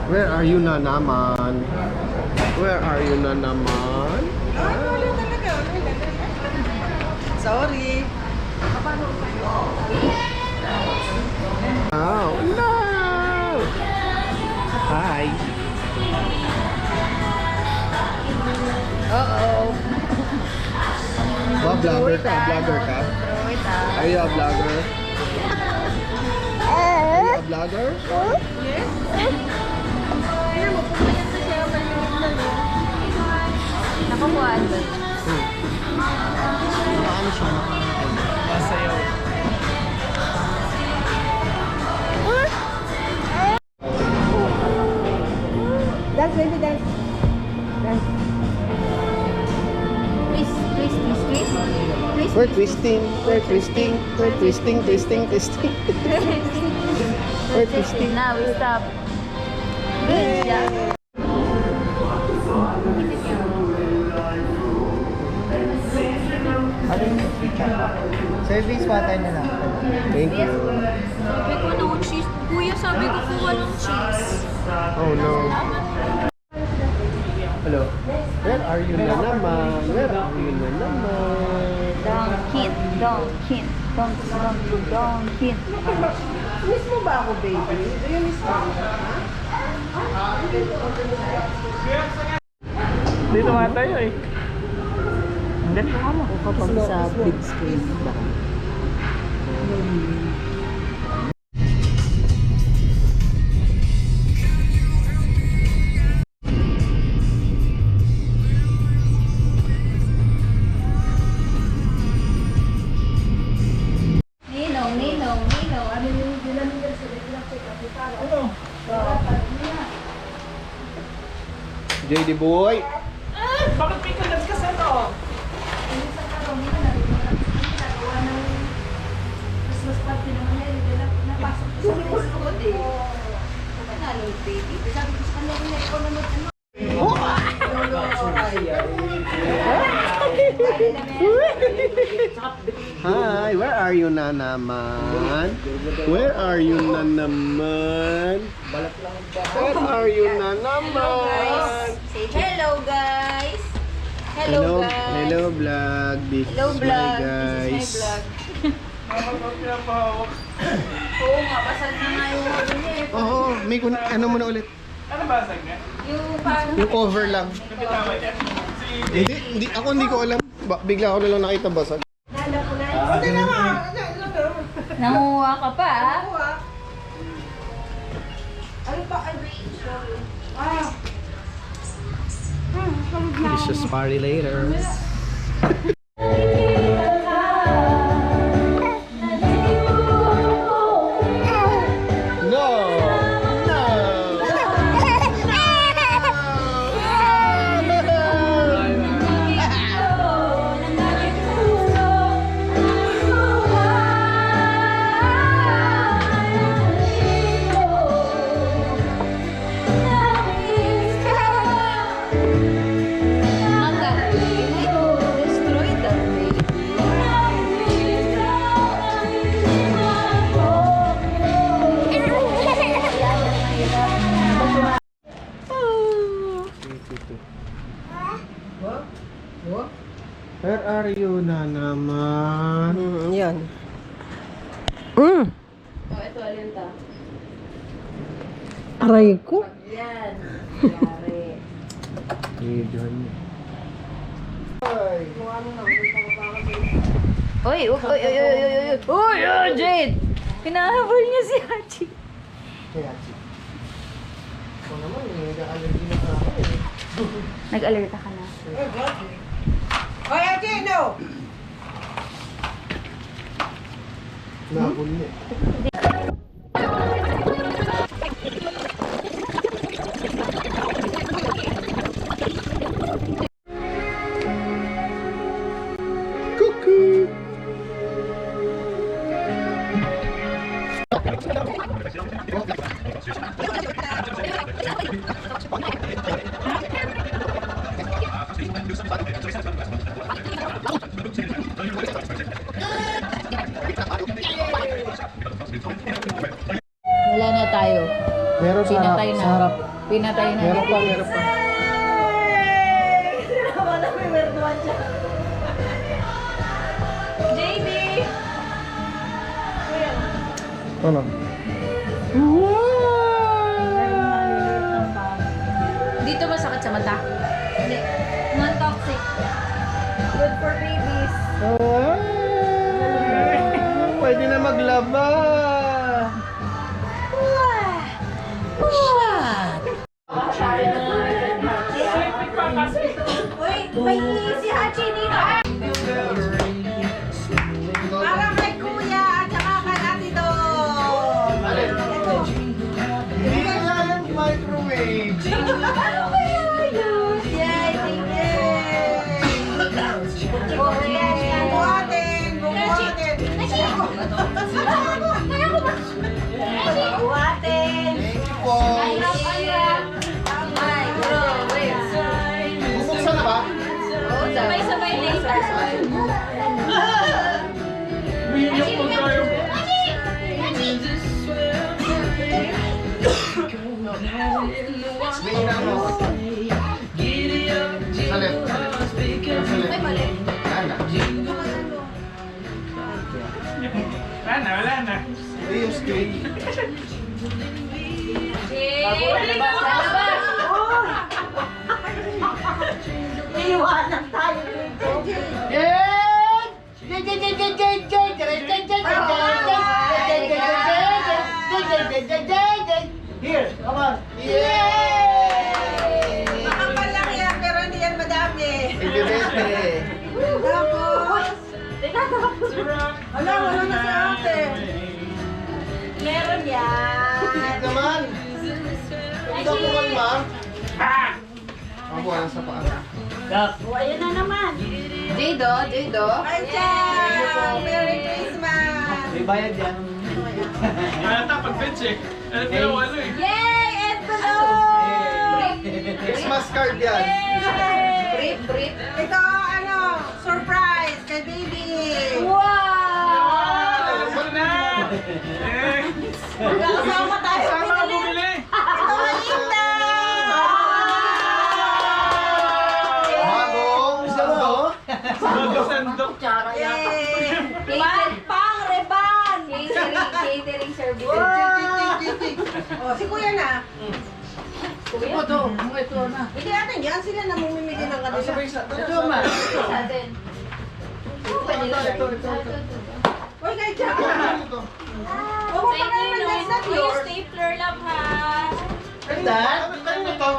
Where are you na naman? Where are you na naman? Wala talaga. Sorry. Oh, no! Hi! Ba, vlogger ka? Vlogger ka? Are you a vlogger? Are you a vlogger? Yes? Tingnan mo, pumayat na siya. Maliit na no. Nakakuhaan ba? Ano siya? Masayaw. Dance, baby, dance. Dance. Twist, twist, twist, twist. Twist. We're twisting, we're twisting, we're twisting, twisting, twisting. We're twisting. Now we stop. Good job. Ano yung picture pa? Service water na lang. Thank you. Sabi ko no cheese. Kuya, sabi ko po walang cheese. Oh no. Hello. Where are you na naman? Where are you na naman? Donkin, donkin, donkin, donkin. Miss mo ba ako, baby? Do you miss me? Dito nga tayo eh. Hindi. Kapag sa big screen. Ninong, ninong, ninong. Ano yung dinamigan sa Ano? JD boy. Bakit may kalat ka sa to? Christmas party naman yan. Napasok ko sa restaurant eh. Panalo, baby. Sabi ko sa kanya, ikaw na mag-ano. Hi, where are you na naman? Where are you na naman? Where are you na naman? Say hello, guys. Hello, guys. hello vlog. This Hello, is my vlog. guys. This is my vlog. Nakakapag pinapahawak. Oo nga, basag na nga yung ano niya eh. Oo, may ano mo na ulit. Ano basag nga? Yung parang... Yung cover lang. Kapitama niya. Hindi, ako hindi ko alam. Bigla ko na lang nakita basag. Nanda ko na. Hindi naman. Nanguha ka pa ah. Ano ba? Ah. It's just party later. No! Destroy the Where are you na naman? Yan. Oh, ito alin ta. Aray ko. Yan. Yari. Videohan mo. Uy, uy, uy, uy, uy, uy, uy, uy, uy, Jade! Pinahabol niya si Hachi. Kaya, ako naman, nag-allergy na ako eh. Nag-alerta ka na. Hoy, Ate, no! Nabul niya. Cuckoo! Wala na tayo. Meron sa harap. Pinatay na. Sa harap. Pinatay na. Meron pa, meron pa. Wala may merduan siya. JD! Ano? Dito masakit sa mata. Hindi. Non-toxic. Good for babies. Pwede na maglaba. Uy, may si Hachi dito. Para kay Kuya at saka kay Ate Dong. Hindi na yung microwave. Ano kaya yun? Yay, thank you. Buhatin, buhatin. Buhatin. Bubuksan na ba? Sabay-sabay later. Umiiyak po tayo. Bigyan na mo. Salit. Salit. Ay, mali. Yan na. Wala na. Hindi yung screen. Lalabas! Iiwanan tayo. Here, come on. Makapal lang yan, pero hindi yan madami. Ignorante. Tapos, wala na si ate. Meron yan. Tignan naman. Ito po kalma. Ako lang sa paa. O, ayun na naman. Jado. Ay, Chang! Merry Christmas! May bayad yan. Ata, pag-bench eh. Ano eh. Yay! Envelope! Christmas card yan. Brief. Ito, surprise kay baby! Wala na! Eh! Magkakasama tayo Sama ka pinili. bumili! Ito, Malinda! Bagong salo. Sandok-sandok. Yay! Pang reban! Catering service. Oh, si Kuya na. Ito to. Ito na. Hindi natin yan. Sila na mumimili ng kanila. Ito ma. Sa atin. Uy, kay Jack. Huwag mo pa kayo mag-guess na yours. Stapler lang ha. Ganda? Ano to?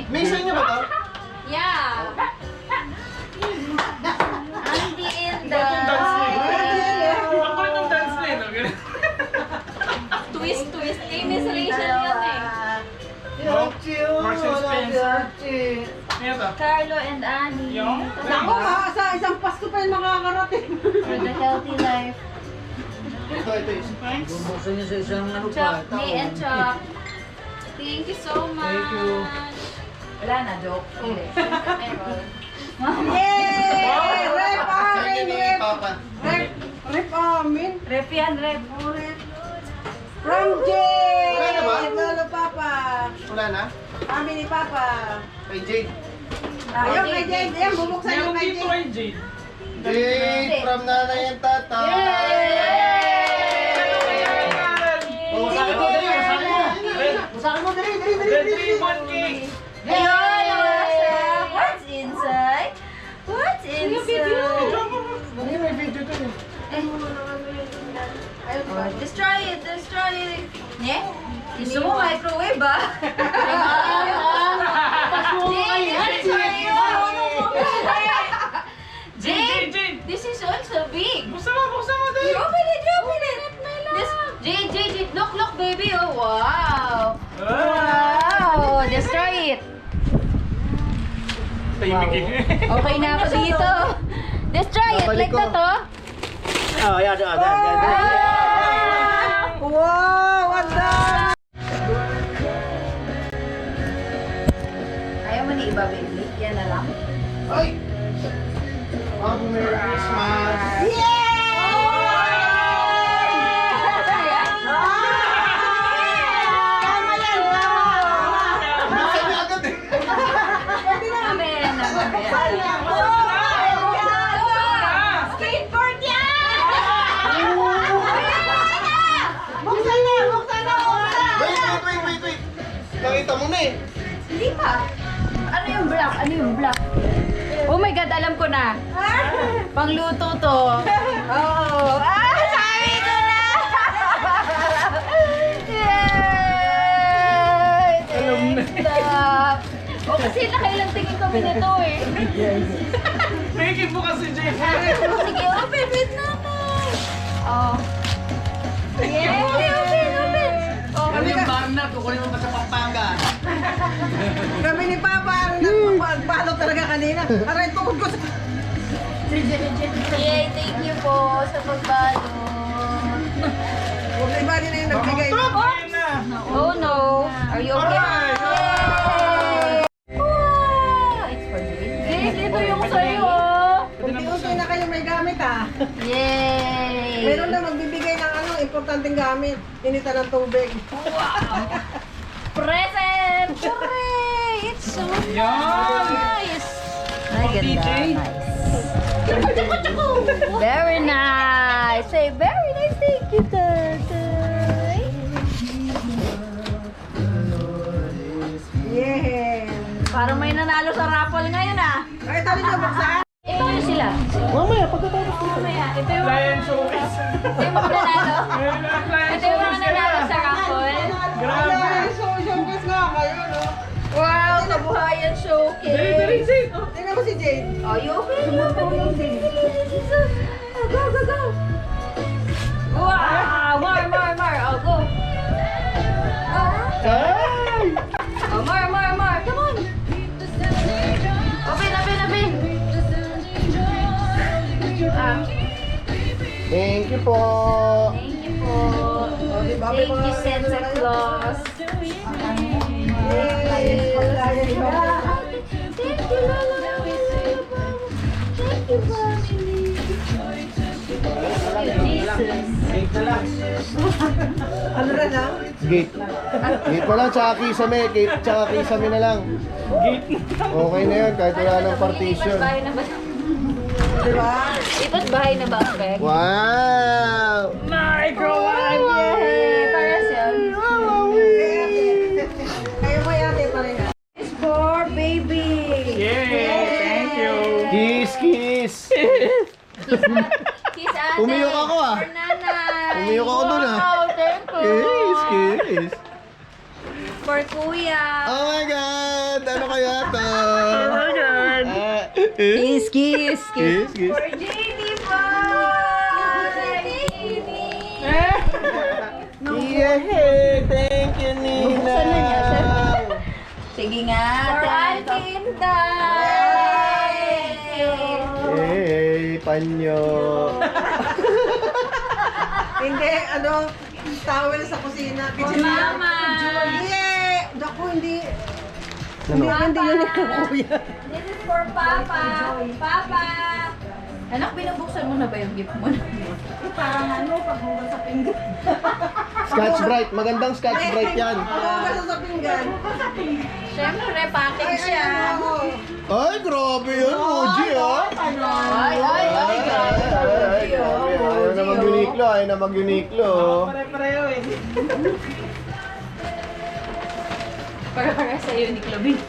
May isa niyo ba to? Yeah. Andy in the Itong dance name. Ako itong dance name. no? Ganun. twist. Eh, Miss Rachel yun eh. Marks and Spencer. Ano to? Carlo and Annie. Yung? Naku, sa isang Pasko pa yung makakarating. For the healthy life. Ito. Thanks. Bubuksan niyo sa isang ano Chuck, May and Chuck. Thank you so much. Thank you. Wala na, joke. Meron. Yay! Rep Sa inyo amin, ni rep. Papa. Rep amin. Rep yan, rep. From Jay! Wala na ba? Lolo Papa. Wala na? Kami ni Papa. Kay Jade. Ayun kay Jade. Ayan, bubuksan yung Meron kay dito Jade. kay Jade. Jade from nanay and tatay. Oh, sa akin mo, dali. Sa akin mo, dali. Red ribbon cake. What's inside? What's inside? Hindi, may video to eh. Destroy it. Yeah? Gusto mo microwave ba? Jade, this is also big. Buksan mo, dali. Open it. Jade, look, baby. Oh, wow. Wow, destroy it. Tahimik eh. Okay na ako dito. Destroy it, like that, oh. Oh, yan. Wow! What the? Ayaw mo ni iba, baby. Yan na lang. Ay! Happy Merry Christmas! Tama yan, tama. Pinakita mo na eh. Hindi pa. Ano yung black? Ano yung black? Oh my God, alam ko na. Pangluto to. Oh. Ah, sabi ko na! Yay! Stop! Oh, kasi nakailang tingin kami nito eh. Make mo kasi, Jay. Sige, open, wait naman. Oh. Yeah, open. Oh, Kami yung barna, kukunin mo pa sa Pampanga. Kami ni Papa, nagpapalo talaga kanina. Aray, tukod ko sa... yay, thank you po sa pagbalot. Huwag na iba din na yung nagbigay. Oh no. Are you okay? Yay! Wow! It's for Jake. Ito yung sa'yo. Unti-unti na kayo may gamit ha. Yay! Meron na magbibigay ng importanteng gamit. Inita ng tubig. Present! Hooray! It's so nice! Ay, ganda. Nice. Very nice! Say, very nice. Thank you, Tatay. Yeah. Parang may nanalo sa raffle ngayon ah. Ay, tali na buksan. Ito ano sila? Mamaya, pagkatapos ko. Mamaya. Ito yung Lion showcase. ito yung mga nanalo. Ito yung mga nanalo sa raffle. Grabe. Ay, showcase nga kayo, no? Wow! Kabuhayan showcase. Tingnan mo si Jade. Oh, you open? You open? Go, go, go! Wow! More! Oh, go! Ay! Oh, more! Come on! Open! Ah, Thank you po. thank you po. Thank you, Santa Claus. Thank you, Lola. Thank you, family. Thank you, Jesus. Ano na lang? Gate. Gate pa lang, tsaka kisame. Gate, tsaka kisame na lang. Okay na yun, kahit wala ng partition. Lipat bahay na ba? Di ba? Lipat bahay na ba, Peg? Wow! Microwave! Yay! Para siya. Kayo mo yate pa rin. It's for baby. Yay! Thank you. Kiss, kiss! Kiss ate. Umiyok ako, ah. For nanay. Umiyok ako dun, ah. Wow, thank you. Kiss, kiss! For kuya. Oh my God! Ano kaya to? Oh my God. Kiss. Kiss, kiss. For JD po. Yay! Thank you, Nina! Buksan na niya, syempre. Sige nga. For Auntie Inday. Yay! Panyo! Hindi, towel sa kusina. For Mama. Yeah! Naku, hindi. Ano? Hindi yun yung kuya. This is for Papa. Papa. Anak, binubuksan mo na ba yung gift mo? Parang pagbukas sa pinggan. Scotch Brite. Magandang Scotch Brite yan. Pagbukas sa pinggan. Siyempre, package siya. Ay, grabe yun, Muji, ah! Ay, grabe. Ayaw na mag-Uniqlo, ayaw na mag-Uniqlo. Pare-pareho eh. Para sa'yo ni Clovin.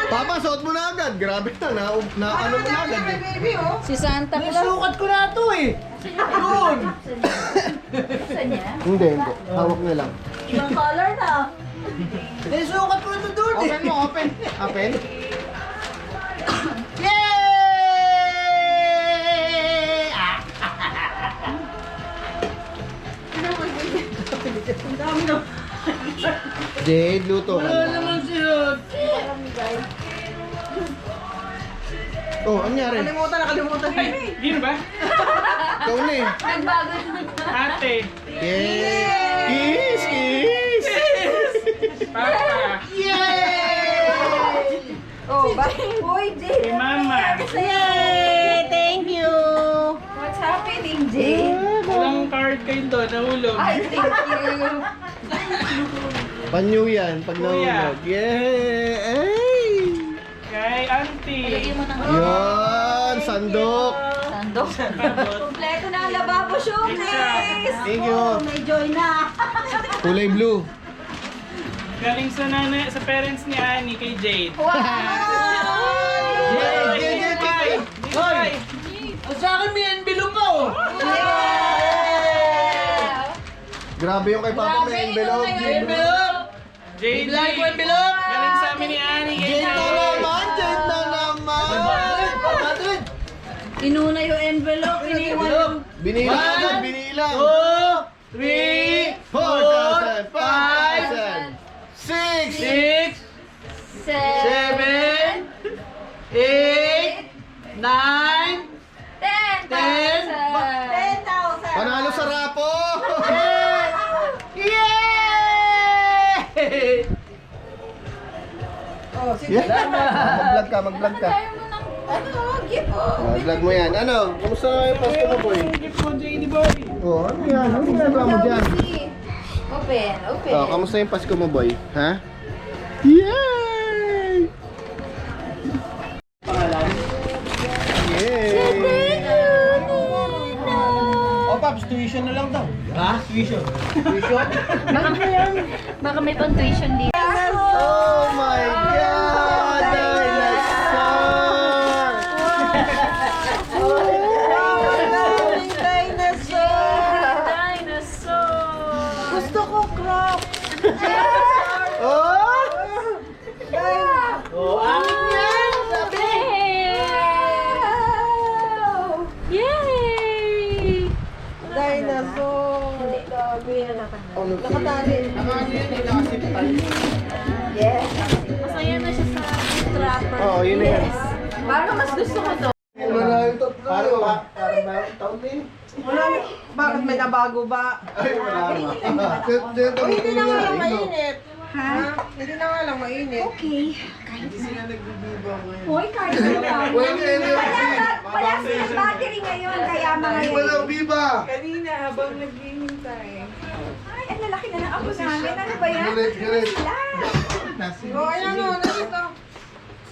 Papa, suot mo na agad. Grabe na, ano mo na agad. May baby, oh. Si Santa Claus. Sukat ko na ito eh. Yun. Saan niya? Hindi. Hawak na lang. Ibang color na. Sukat ko na ito doon eh. Open mo, open. Open? Yay! Ah. Jade, luto ka Wala na. naman siya. Oh, ano nangyari? Nakalimutan. Gino ba? Ikaw na eh. Nagbago na. Ate. Yay! Kiss, kiss! Papa. Oh, bakit? Hoy, Jay. Kay Mama. Yay! Thank you. What's happening, Jay? Walang card kayo doon, nahulog. Ay, thank you. Panyo yan, pag nahulog. Yay! Ay! Kay Auntie. Lagyan mo ng Yan! Sandok! sandok. Kompleto na ang lababo showcase. Thank you! May joy na. Kulay blue. Galing sa parents ni Annie kay Jade. Hoy! Sa akin may envelope pa oh! Grabe yung kay Papa may envelope. Envelope! Jade, Bigla ko envelope! galing sa amin ni Annie kay Jade na Jade. naman! Jade na naman! Madrid! Inuna yung envelope, iniwan yung... Binilang agad, binilang! 2, 3, 4,000, 5, 5,000, 6, 7, 8, 9, 10, 10,000. Panalo sa rapo! Yay! Oh, sige. Mag-vlog ka, mag-vlog ka. Gift po. Mag-vlog mo yan. Ano? Kamusta na yung Pasko mo, boy? Gift mo, JD boy. Oh, ano yan? Ano ginagawa mo dyan? Open, open. Oh, kamusta yung Pasko mo, boy? Ha? Yay! Yay! Oh, Paps, tuition na lang daw. Ha? Tuition? Tuition? Baka may pang-tuition dito. Oh my God! Dinosaur! Dinosaur! Gusto ko Crocs. Oh! Oh, akin yan! Sabi! Yay! Dinosaur. Dami. Ano Nakatali. Yes. Masaya na siya sa trapper. Oo, yun na yan. Parang mas gusto ko to. Wala yung tatlo. Parang bagong taon din. Wala. Bakit may nabago ba? Ay, wala na. Oh, hindi na nga lang mainit. Ha? Hindi na nga lang mainit. Okay. Hindi sila nagbibiba ngayon. Hoy, kahit na lang. Pwede na Wala silang battery ngayon, kaya mga Hindi wala biba. Kanina habang naghihintay. Ay, ang lalaki na ng apo namin. Ano ba yan? Galit. Sila. Oh, ayan o. Nandito.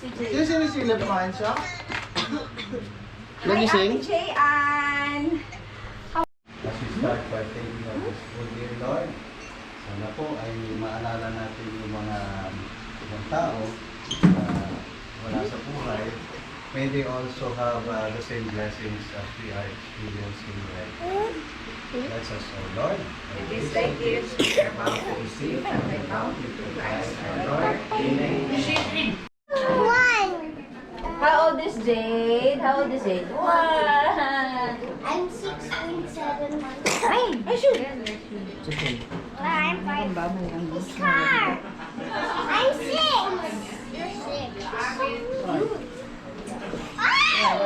Sino sinisilip kumain siya? Hi, Nagising? Ate Jayan. As we start partaking of this food, dear Lord, sana po ay maalala natin yung mga ibang tao na wala sa buhay. May they also have the same blessings as we are experiencing right now. Bless us, O Lord. It is like this. Our mouth to receive, and my mouth to Christ, our Lord. Amen. How old is Jade? How old is Jade? One. I'm 6.7 months. Ay, shoot. I'm 5. It's car. I'm 6. You're 6. Ah!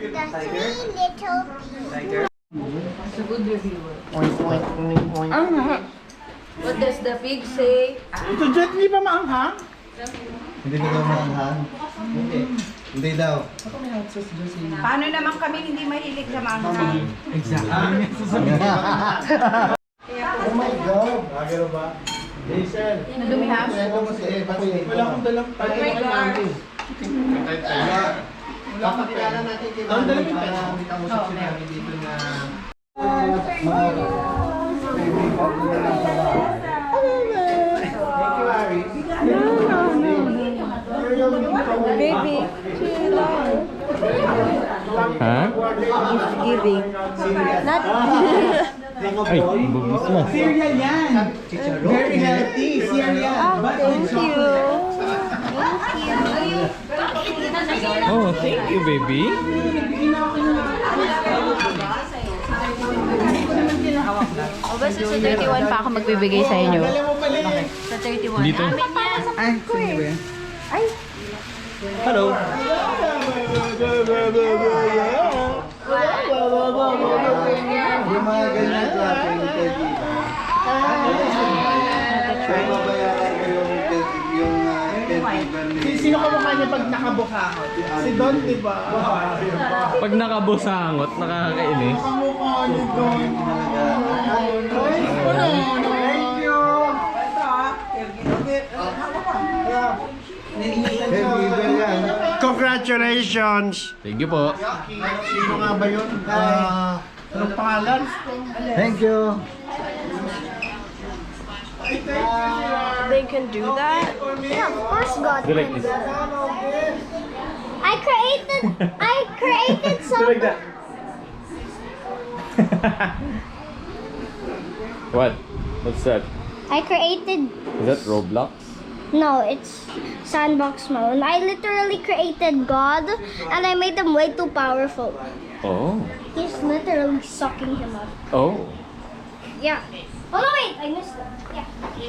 The 3 little pigs. What does the pig say? Ito dyan, hindi pa maanghang? Hindi ba daw maanghang? Hindi. Hindi daw. Paano naman kami hindi mahilig sa manghang? Oh my God! Agaro ba? Jason! Nadumi ha? Wala akong dalang tayo. Oh my God. Papakilala natin kay Mami para may kausap si Mami dito na Thank you, Ari. Baby. Ha? Giving. Not Ay, bugis mo. Cereal yan! Very healthy! Cereal! thank you. Oh, thank you, baby. O ba, sa 31 pa ako magbibigay sa inyo? Sa 31. Dito. Amin yan. Ay, sige ba yan? Hello. Yung mga ganyan klaseng caregiver. Kaya mabayaran ko yung caregiver ni... Sino kamukha niya pag nakabukakot? Si Don, di ba? Pag nakabusangot, nakakainis. Kamukha ni Don. Thank you! Caregiver yan. Congratulations! Thank you po. Sino nga ba yun? Anong pangalan? Thank you. They only can do that? Yeah, of course God Do like can. this. I created Do some. like that. What? What's that? I created. Is that Roblox? No, it's Sandbox Mode. I literally created God, and I made him way too powerful. Oh. He's literally sucking him up. Oh. Yeah. Oh no, wait, I missed it. Yeah. You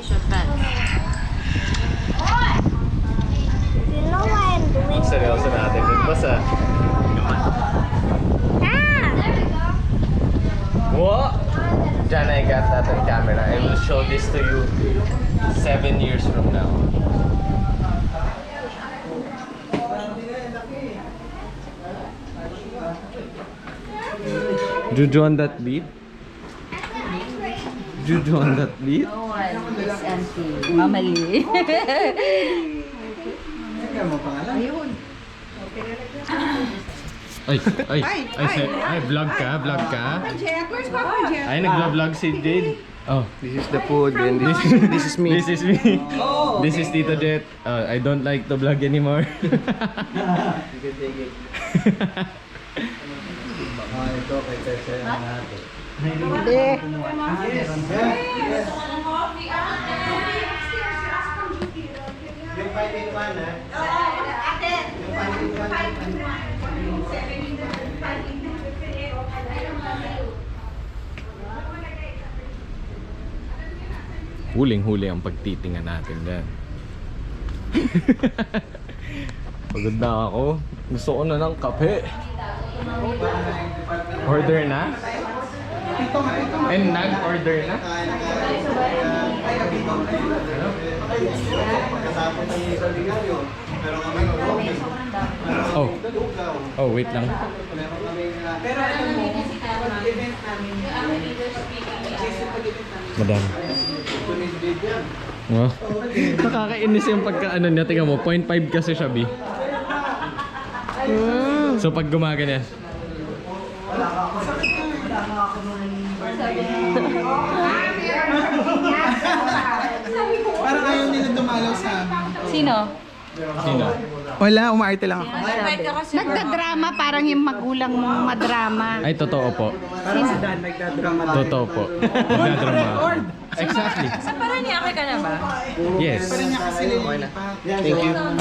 know what I'm doing? Seryoso natin. Basta. Ah! There we go. What? Jan, I got that on camera. I will show this to you 7 years from now. Juju on that beat? Juju on that beat? No one is empty. Mamali. Ay, vlog ka? Jack, where's Papa Jack? Ay, nagvlog si Jade. Oh, This is the food and this is me. this is me. This is Tito Jet. I don't like to vlog anymore. Ito kay Tessa yung natin. Yung 5-in-1 Huling-huli ang pagtitingan natin dyan. Pagod na ako. Gusto ko na ng kape. Order na? And nag-order na? Oh. Oh, wait lang. Madam. Oh. Nakakainis yung pagka-ano niya. Tingnan mo, 0.5 kasi siya, B. So pag gumagana. Parang ayaw nila dumalaw sa amin. Sino? Sino? Wala, umaarte lang ako. Nagdadrama, parang yung magulang mong madrama. Ay, totoo po. Parang si Dan nagdadrama. Totoo po. Nagdadrama. Exactly. Sa Paranaque ka na ba? Yes. Parang niya kasi lilipa. Thank you.